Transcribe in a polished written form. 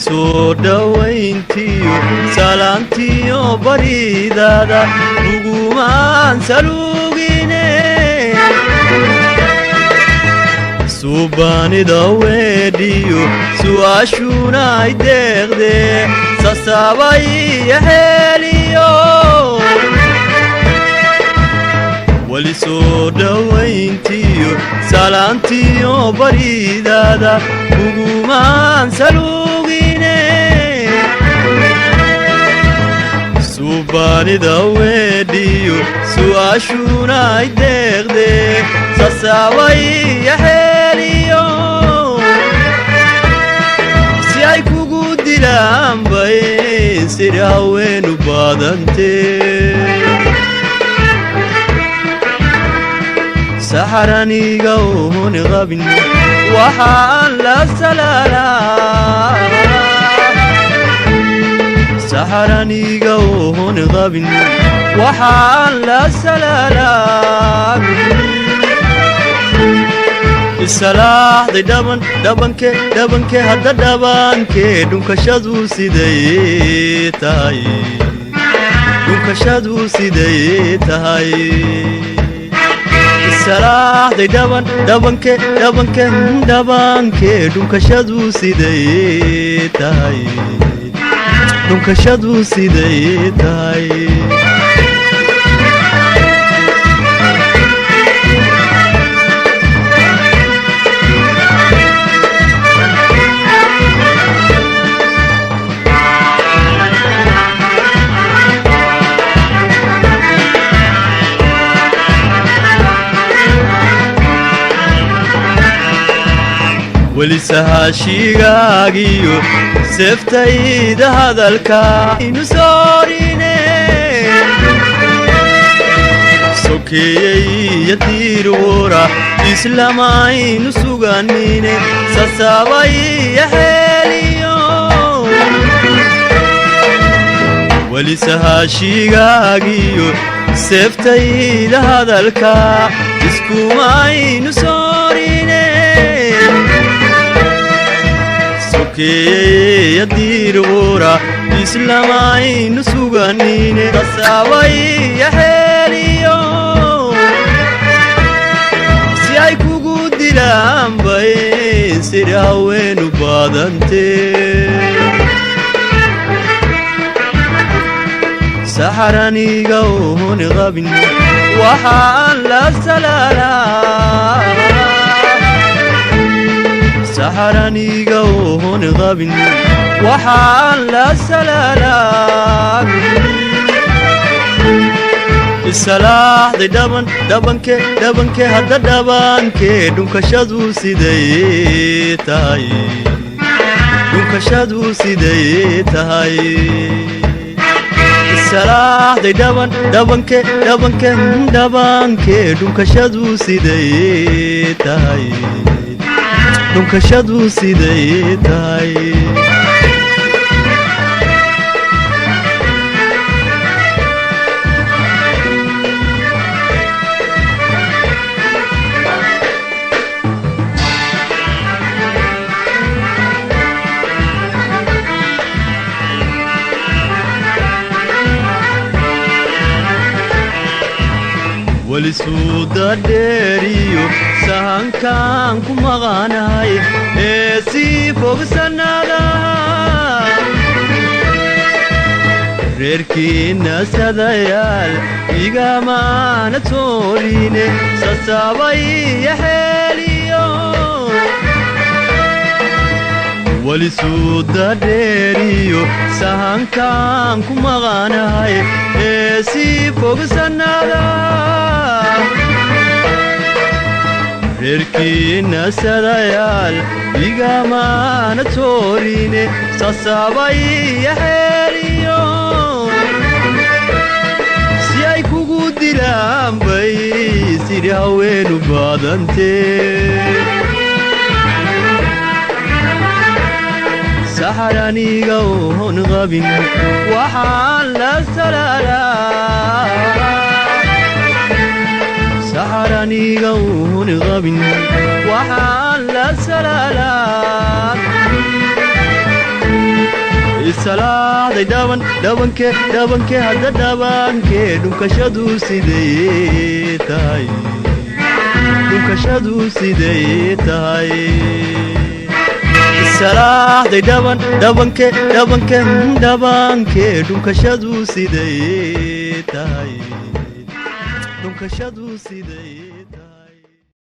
soo dhawayntiyo salaantiyo baridaada ugumaan salugine suubaanida weedhiyo su'aashuna ay deeqdee sasaabay heliyo wali soo dhawayntiyo salaantiyo baridaada ugumaan salugine suubaanida weedhiyo su'aashuna ay deeqdee sasaabay heliyo si ay kugu dilaan bay sida haweenu baadantee saxaraniga oon qabin waxaan la salaalaa saxaraniga oon qabin waxaan la salaalaa isalaaxday dhabanke hadda dhabankee dhunkashadu siday tahay dhunkashadu siday tahay isalaaxday dhabanke dhunkashadu siday tahay dhunkashadu siday tahay weli sahashigaagiyo seeftayda hadalka inu soorine sokeeyey yadiirwora islamaynu suganine sasaabay heliyo weli sahashigaagiyo seeftayda hadalka iskumaynu soorine yadiirwora islamaynu suganine sasaabay heliyo si ay kugu dilaan bay sida haweenu baadantee saxaraniga oon qabin waxaan la salaalaa saxaraniga oon qabin waxaan la salaalaa isalaaxday dhabanke hadda dhabankee dhunkashadu siday tahay dhunkashadu siday tahay isalaaxday dhabanke dhunkashadu siday tahay dhunkashadu siday tahay weli suuda dheeriyo sahankaan ku maqanahay ee sii fogsannadaha reerkiinna sadayaal igamaana toorine sasaabay heliyo weli suuda dheeriyo sahankaan ku maqanahay ee sii fogsannadaha reerkiinna sadayaal igamaana toorine sasaabay heliyo si ay kugu dilaan bay sida haweenu baadantee saxaraniga oon qabin waxaan la salaalaa saxaraniga oon qabin waxaan la salaalaa salaaday dhabanke hadda dhabanke dhunkashadu sidee tahay salaaday dhabanke dhunkashadu sidee tahay